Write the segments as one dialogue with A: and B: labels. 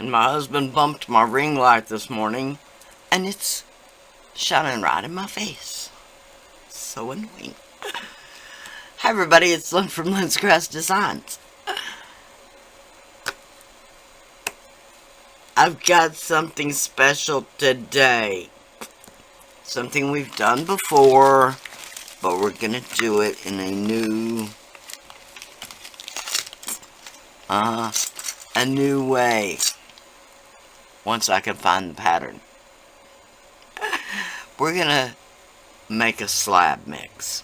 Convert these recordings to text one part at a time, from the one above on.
A: And my husband bumped my ring light this morning, and it's shining right in my face. So annoying. Hi everybody, it's Lynn from Lynn's Crafts Designs. I've got something special today. Something we've done before, but we're gonna do it in a new way. Once I can find the pattern. We're gonna make a slab mix.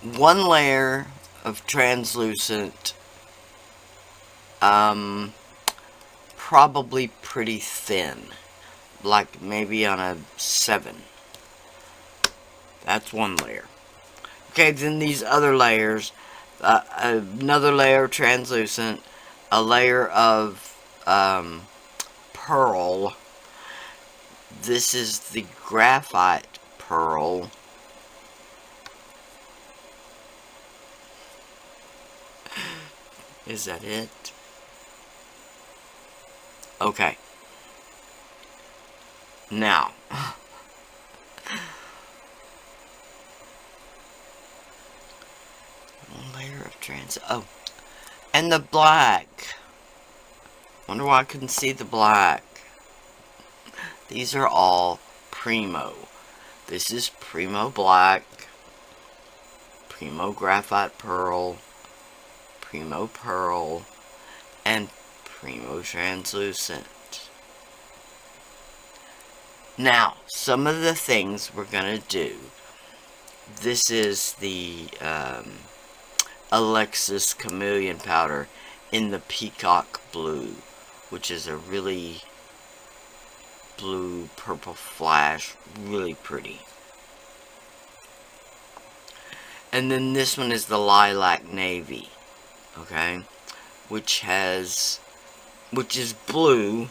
A: One layer of translucent, probably pretty thin, like maybe on a 7. That's one layer. Okay, then these other layers, another layer of translucent, a layer of pearl. This is the graphite pearl. Is that it? Okay. Now, one layer of oh, and the black. Wonder why I couldn't see the black. These are all Primo. This is Primo Black, Primo Graphite Pearl, Primo Pearl, and Primo Translucent. Now, some of the things we're gonna do. This is the Alexis Chameleon Powder in the Peacock Blue, which is a really blue purple flash, really pretty. And then this one is the Lilac Navy, okay, which is blue,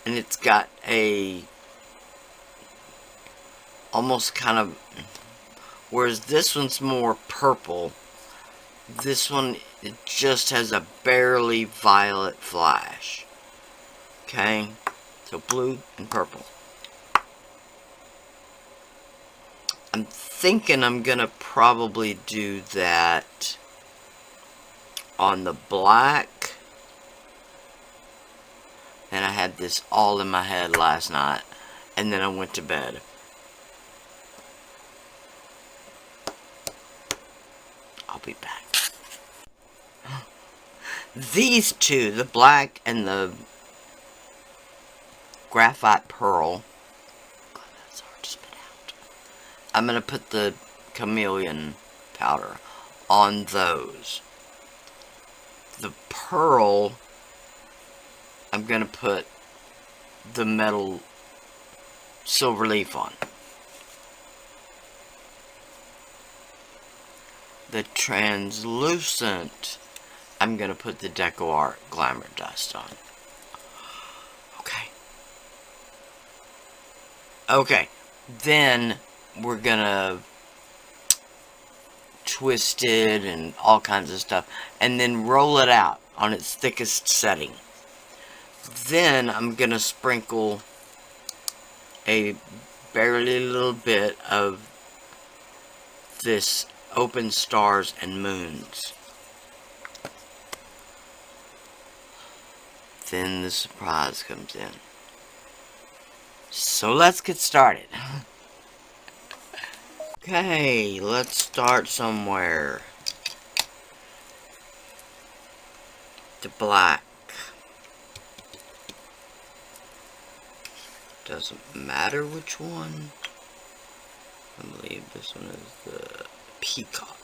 A: and it's got a almost kind of, whereas this one's more purple, this one, it just has a barely violet flash. Okay, so blue and purple. I'm thinking I'm gonna probably do that on the black. And I had this all in my head last night, and then I went to bed. I'll be back. These two, the black and the graphite pearl, God, that's hard to spit out. I'm going to put the chameleon powder on those. The pearl, I'm going to put the metal silver leaf on. The translucent, I'm going to put the Deco Art Glamour Dust on. Okay, then we're going to twist it and all kinds of stuff, and then roll it out on its thickest setting. Then I'm going to sprinkle a barely little bit of this Open Stars and Moons. Then the surprise comes in. So let's get started. Okay, let's start somewhere. The black. Doesn't matter which one. I believe this one is the Peacock.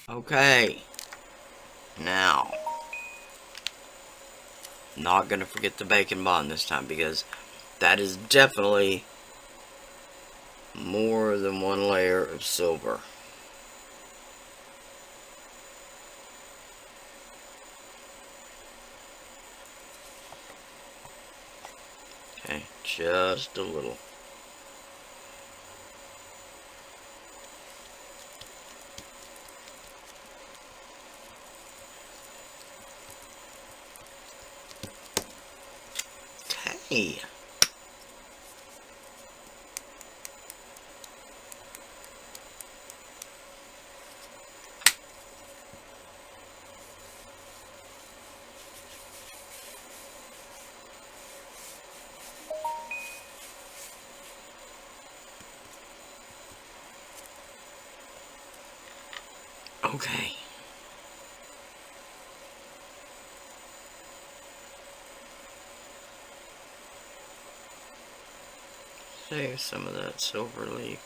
A: Okay, now, not gonna forget the bacon bond this time, because that is definitely more than one layer of silver. Okay, just a little. Okay. Okay. Save some of that silver leaf.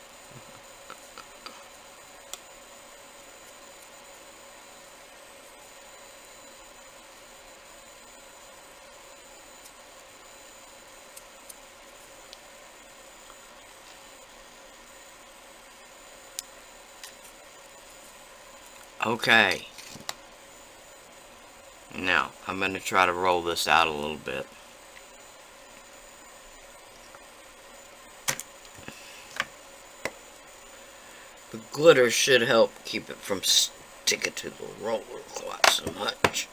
A: Okay. Now, I'm going to try to roll this out a little bit. The glitter should help keep it from sticking to the roller quite so much.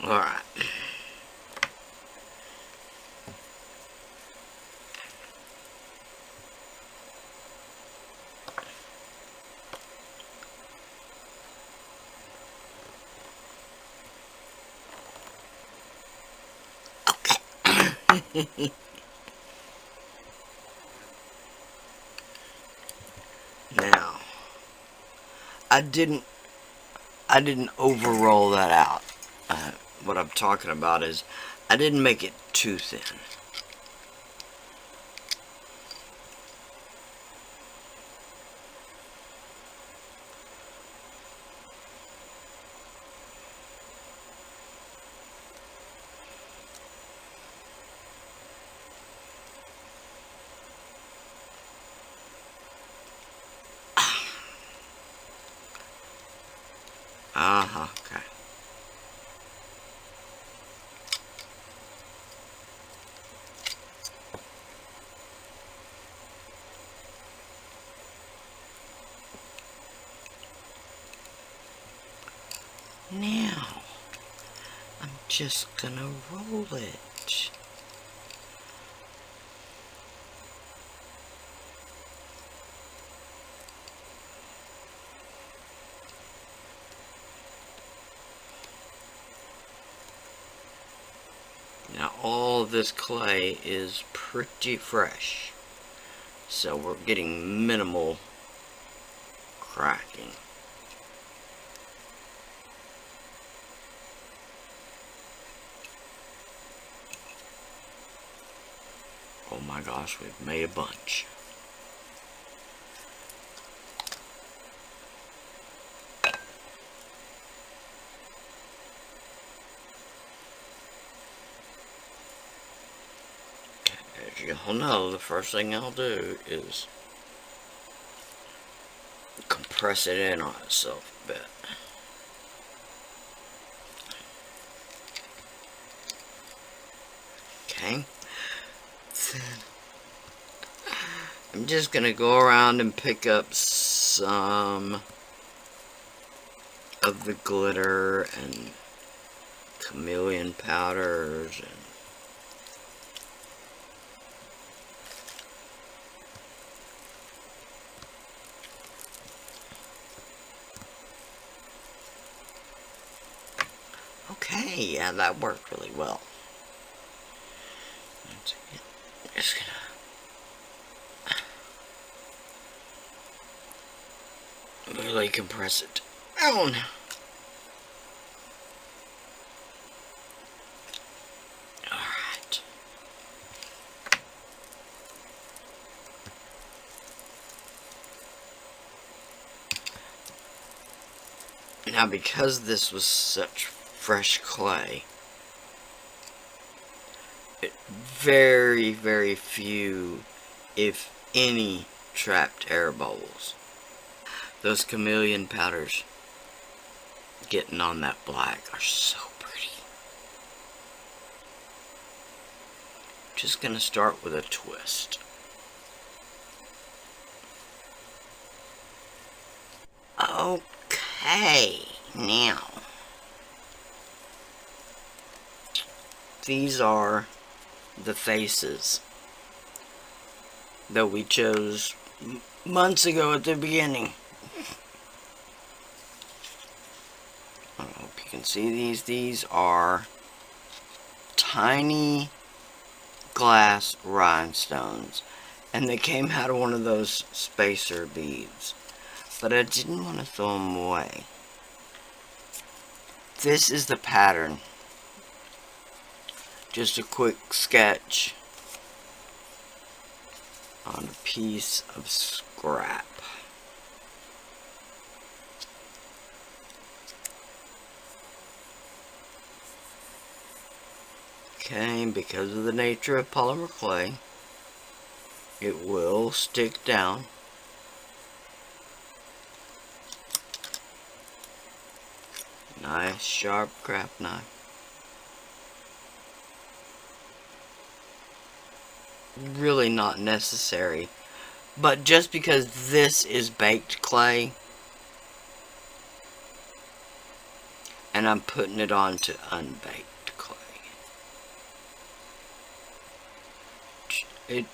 A: Alright. Okay. Now, I didn't over roll that out. What I'm talking about is I didn't make it too thin. Okay. Now, I'm just gonna roll it. Now, all of this clay is pretty fresh, so we're getting minimal cracking. Oh my gosh, we've made a bunch. As you all know, the first thing I'll do is compress it in on itself a bit. Okay. Then I'm just gonna go around and pick up some of the glitter and chameleon powders and okay, yeah, that worked really well. Just gonna really compress it down. Alright. Now, because this was such fresh clay, very, very few, if any, trapped air bubbles. Those chameleon powders getting on that black are so pretty. Just gonna start with a twist. Okay, now these are the faces that we chose months ago at the beginning. I hope you can see these. These are tiny glass rhinestones, and they came out of one of those spacer beads, but I didn't want to throw them away. This is the pattern. Just a quick sketch on a piece of scrap. Okay, because of the nature of polymer clay, it will stick down. Nice sharp craft knife. Really not necessary, but just because this is baked clay and I'm putting it onto unbaked clay, it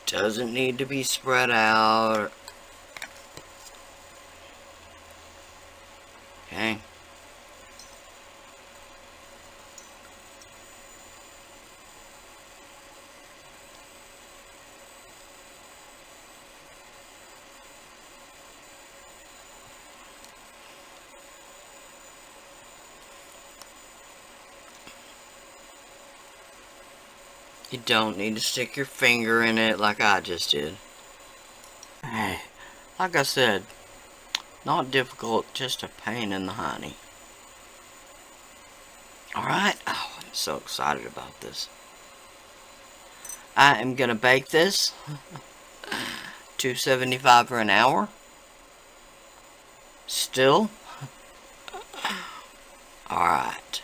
A: doesn't need to be spread out. Okay. You don't need to stick your finger in it like I just did. Hey, like I said, not difficult, just a pain in the hiney. Alright, oh, I'm so excited about this. I am gonna bake this 275 for an hour. Still. Alright.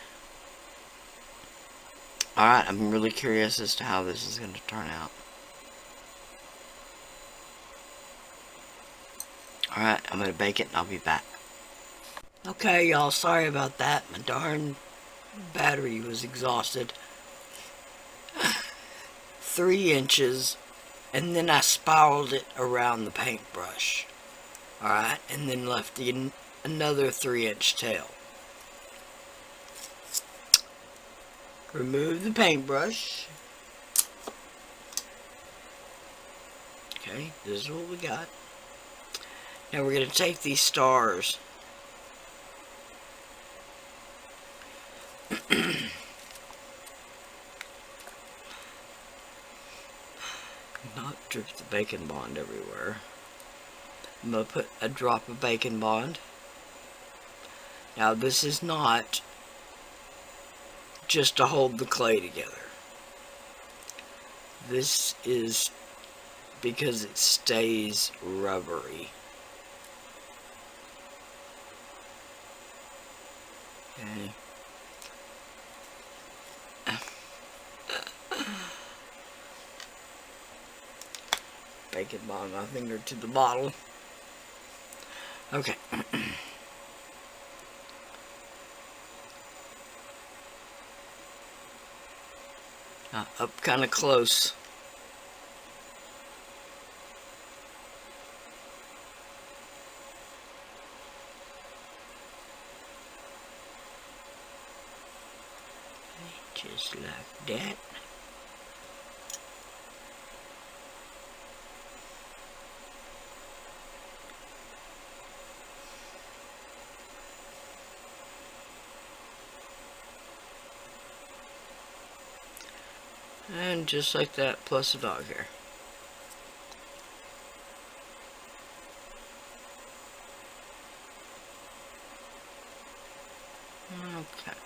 A: Alright, I'm really curious as to how this is going to turn out. Alright, I'm going to bake it and I'll be back. Okay, y'all, sorry about that. My darn battery was exhausted. 3 inches, and then I spiraled it around the paintbrush. Alright, and then left another 3-inch tail. Remove the paintbrush. Okay, this is what we got. Now we're going to take these stars not drip the bacon bond everywhere. I'm going to put a drop of bacon bond. Now this is not just to hold the clay together. This is because it stays rubbery. Okay. Bacon bond my finger to the bottle. Okay. Up kind of close. Just like that. And just like that, plus a dog hair. Okay.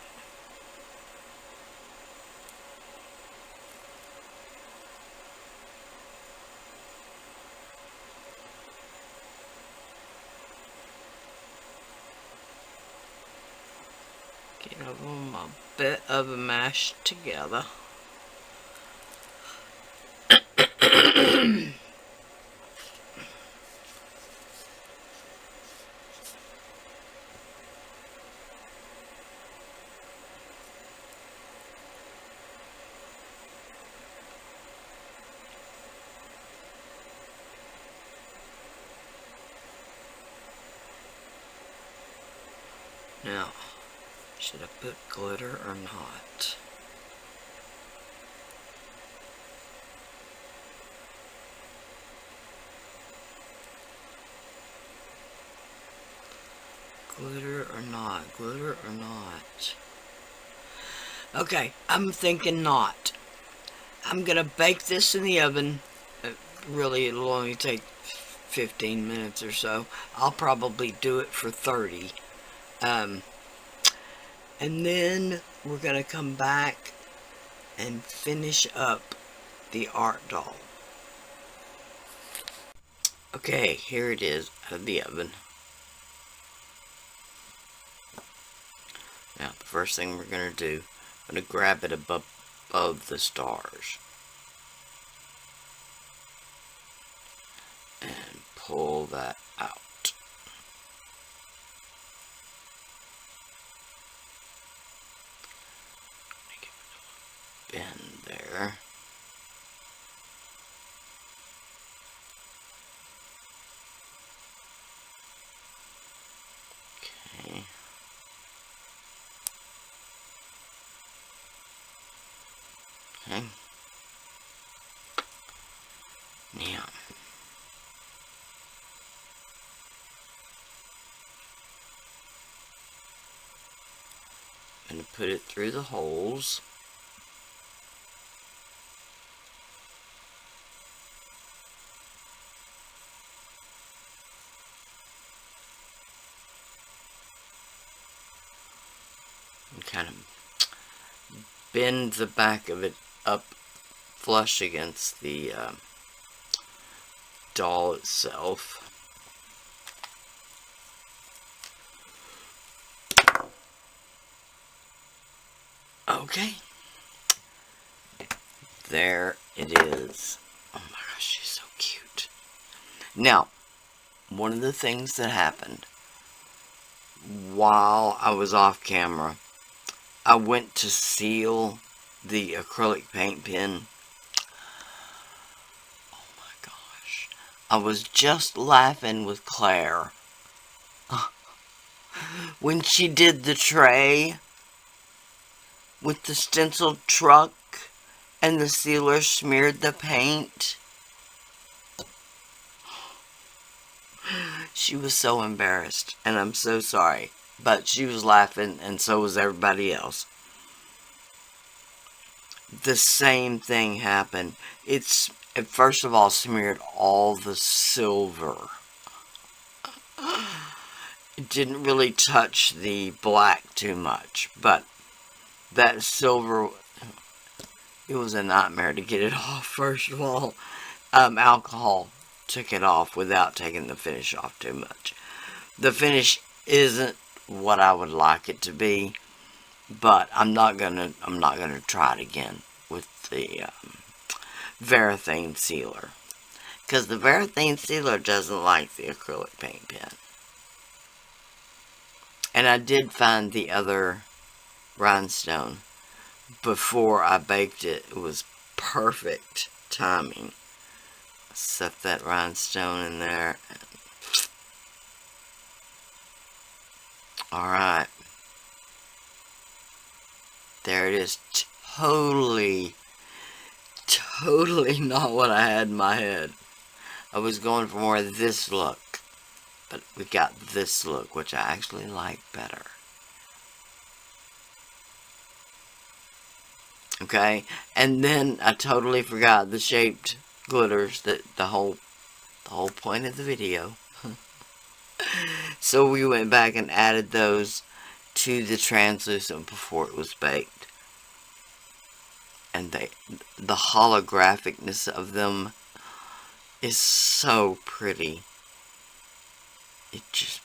A: Get them a bit of a mash together. Now, should I put glitter or not? Glitter or not? Glitter or not? Okay, I'm thinking not. I'm gonna bake this in the oven. Really, it'll only take 15 minutes or so. I'll probably do it for 30. And then we're gonna come back and finish up the art doll. Okay, here it is out of the oven. Now, the first thing we're gonna do, I'm gonna grab it above the stars and pull that out. Bend there. Okay. Okay. Now, I'm going to put it through the holes. And kind of bend the back of it up flush against the doll itself. Okay. There it is. Oh my gosh, she's so cute. Now, one of the things that happened while I was off camera, I went to seal the acrylic paint pen. Oh my gosh. I was just laughing with Claire when she did the tray with the stenciled truck and the sealer smeared the paint. She was so embarrassed, and I'm so sorry, but she was laughing, and so was everybody else. The same thing happened. It first of all smeared all the silver. It didn't really touch the black too much, but that silver, it was a nightmare to get it off. First of all, alcohol took it off without taking the finish off too much. The finish isn't what I would like it to be, but I'm not gonna try it again with the Varathane sealer, because the Varathane sealer doesn't like the acrylic paint pen. And I did find the other rhinestone before I baked it. It was perfect timing. Set that rhinestone in there. Alright. There it is. Totally not what I had in my head. I was going for more of this look. But we got this look, which I actually like better. Okay, and then I totally forgot the shaped glitters, that the whole point of the video. So we went back and added those to the translucent before it was baked. And the holographicness of them is so pretty. It just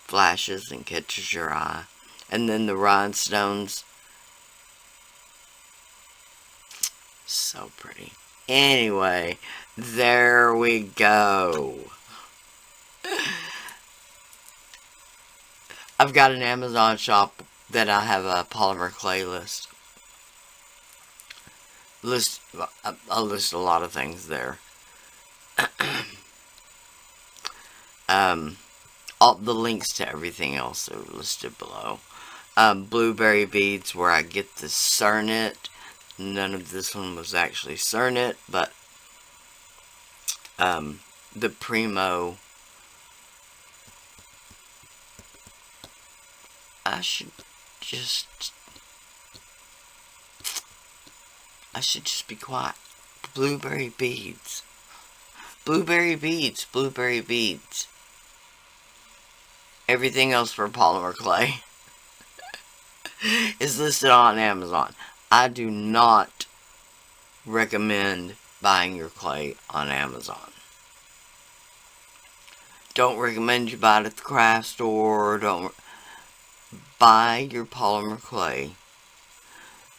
A: flashes and catches your eye. And then the rhinestones, so pretty. Anyway, there we go. I've got an Amazon shop that I have a polymer clay list. I'll list a lot of things there. All the links to everything else are listed below. Blueberry beads, where I get the Cernit. None of this one was actually Cernit, but the Primo. I should just be quiet. Blueberry beads. Blueberry beads. Blueberry beads. Everything else for polymer clay is listed on Amazon. I do not recommend buying your clay on Amazon. Don't recommend you buy it at the craft store. Don't buy your polymer clay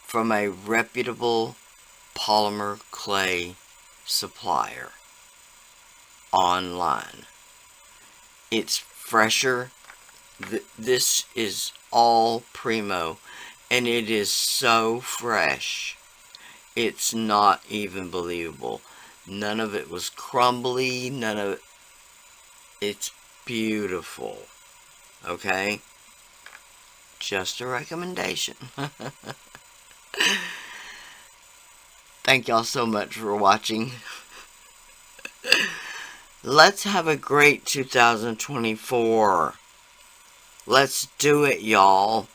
A: from a reputable polymer clay supplier online. It's fresher. This is all Primo, and it is so fresh. It's not even believable. None of it was crumbly. None of it. It's beautiful. Okay? Just a recommendation. Thank y'all so much for watching. Let's have a great 2024. Let's do it, y'all.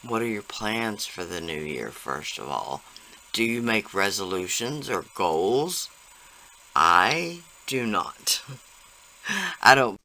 A: What are your plans for the new year, first of all? Do you make resolutions or goals? I do not. I don't